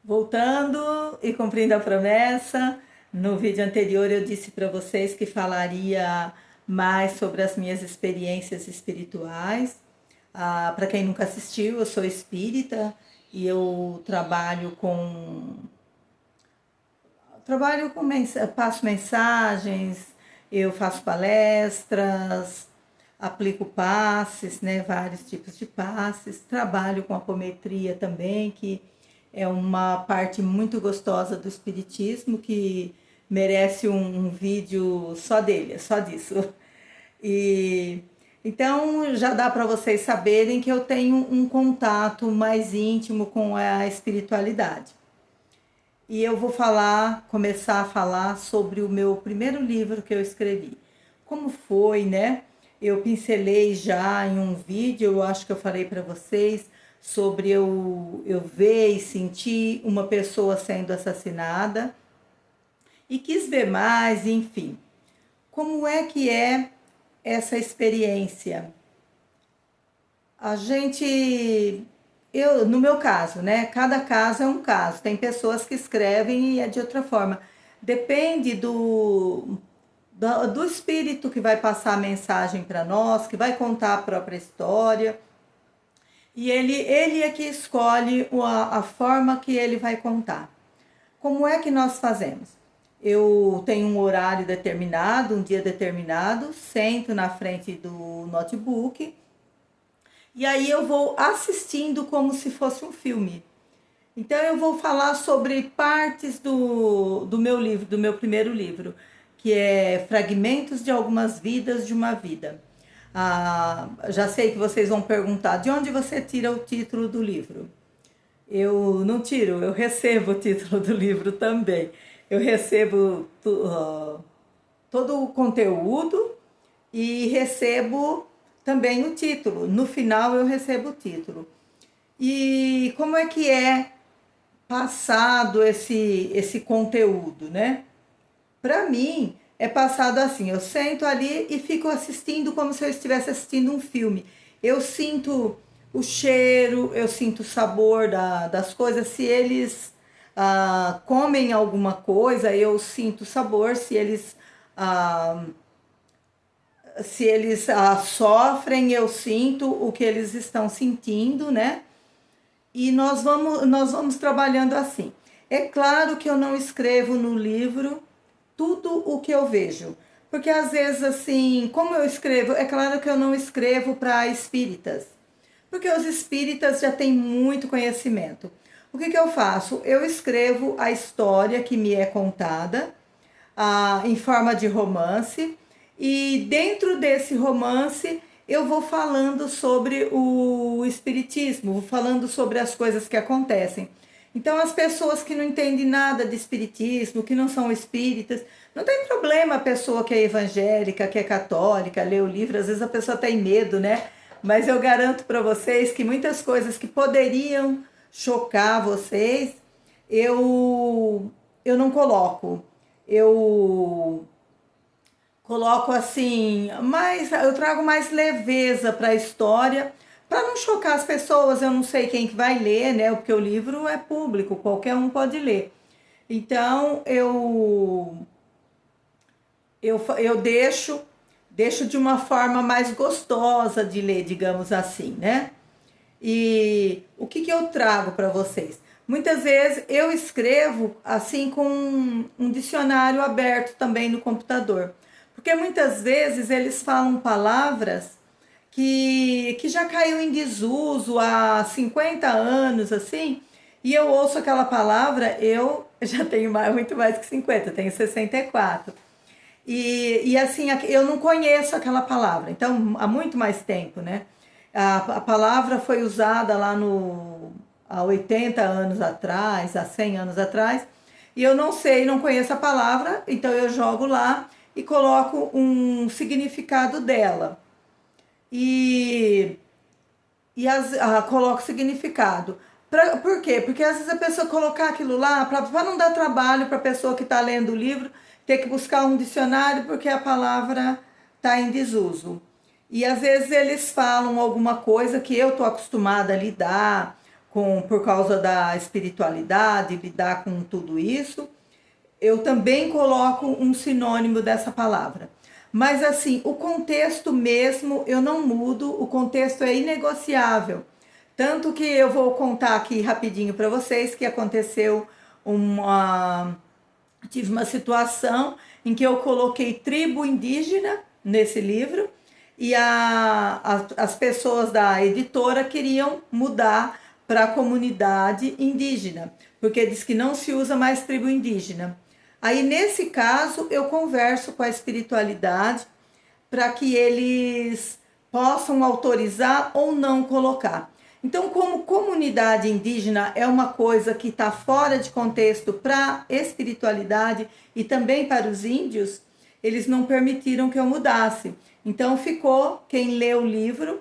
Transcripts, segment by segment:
Voltando e cumprindo a promessa, no vídeo anterior eu disse para vocês que falaria mais sobre as minhas experiências espirituais. Para quem nunca assistiu, eu sou espírita e eu passo mensagens, eu faço palestras, aplico passes, né, vários tipos de passes, trabalho com apometria também, que é uma parte muito gostosa do espiritismo, que merece um vídeo só dele, só disso. E então já dá para vocês saberem que eu tenho um contato mais íntimo com a espiritualidade. E eu vou começar a falar sobre o meu primeiro livro que eu escrevi. Como foi, né? Eu pincelei já em um vídeo, eu acho que eu falei para vocês sobre eu ver e sentir uma pessoa sendo assassinada e quis ver mais, enfim. Como é que é essa experiência? A gente, no meu caso, né? Cada caso é um caso. Tem pessoas que escrevem e é de outra forma. Depende do espírito que vai passar a mensagem para nós, que vai contar a própria história. E ele é que escolhe a forma que ele vai contar. Como é que nós fazemos? Eu tenho um horário determinado, um dia determinado, sento na frente do notebook e aí eu vou assistindo como se fosse um filme. Então eu vou falar sobre partes do meu livro, do meu primeiro livro, que é Fragmentos de Algumas Vidas de uma Vida. Já sei que vocês vão perguntar de onde você tira o título do livro. Eu não tiro, eu recebo o título do livro também. Eu recebo todo o conteúdo e recebo também o título. No final eu recebo o título. E como é que é passado esse conteúdo, né? Para mim é passado assim, eu sento ali e fico assistindo como se eu estivesse assistindo um filme. Eu sinto o cheiro, eu sinto o sabor das coisas. Se eles comem alguma coisa, eu sinto o sabor. Se eles sofrem, eu sinto o que eles estão sentindo, né? E nós vamos trabalhando assim. É claro que eu não escrevo no livro tudo o que eu vejo, porque às vezes assim, como eu escrevo, é claro que eu não escrevo para espíritas, porque os espíritas já têm muito conhecimento. O que eu faço? Eu escrevo a história que me é contada em forma de romance, e dentro desse romance eu vou falando sobre o espiritismo, vou falando sobre as coisas que acontecem. Então, as pessoas que não entendem nada de espiritismo, que não são espíritas, não tem problema a pessoa que é evangélica, que é católica, ler o livro, às vezes a pessoa tem medo, né? Mas eu garanto para vocês que muitas coisas que poderiam chocar vocês, eu não coloco. Eu coloco assim, eu trago mais leveza para a história, para não chocar as pessoas. Eu não sei quem que vai ler, né? Porque o livro é público, qualquer um pode ler. Então eu deixo de uma forma mais gostosa de ler, digamos assim, né? E o que eu trago para vocês? Muitas vezes eu escrevo assim com um dicionário aberto também no computador. Porque muitas vezes eles falam palavras que já caiu em desuso há 50 anos, assim, e eu ouço aquela palavra, eu já tenho muito mais que 50, tenho 64. E assim, eu não conheço aquela palavra, então há muito mais tempo, né? A palavra foi usada lá há 80 anos atrás, há 100 anos atrás, e eu não sei, não conheço a palavra, então eu jogo lá e coloco um significado dela. E, coloco significado. Por quê? Porque às vezes a pessoa colocar aquilo lá, para não dar trabalho para a pessoa que está lendo o livro, ter que buscar um dicionário porque a palavra está em desuso. E às vezes eles falam alguma coisa que eu estou acostumada a lidar, por causa da espiritualidade, lidar com tudo isso, eu também coloco um sinônimo dessa palavra. Mas assim, o contexto mesmo eu não mudo, o contexto é inegociável. Tanto que eu vou contar aqui rapidinho para vocês que aconteceu tive uma situação em que eu coloquei tribo indígena nesse livro e as pessoas da editora queriam mudar para a comunidade indígena, porque diz que não se usa mais tribo indígena. Aí, nesse caso, eu converso com a espiritualidade para que eles possam autorizar ou não colocar. Então, como comunidade indígena é uma coisa que está fora de contexto para a espiritualidade e também para os índios, eles não permitiram que eu mudasse. Então, ficou, quem lê o livro,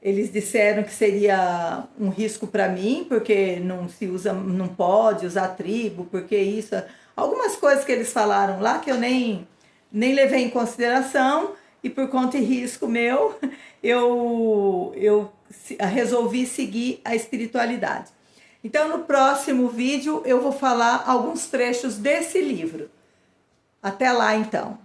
eles disseram que seria um risco para mim, porque não se usa, não pode usar tribo, porque isso, algumas coisas que eles falaram lá que eu nem levei em consideração, e por conta de risco meu, eu resolvi seguir a espiritualidade. Então, no próximo vídeo, eu vou falar alguns trechos desse livro. Até lá, então.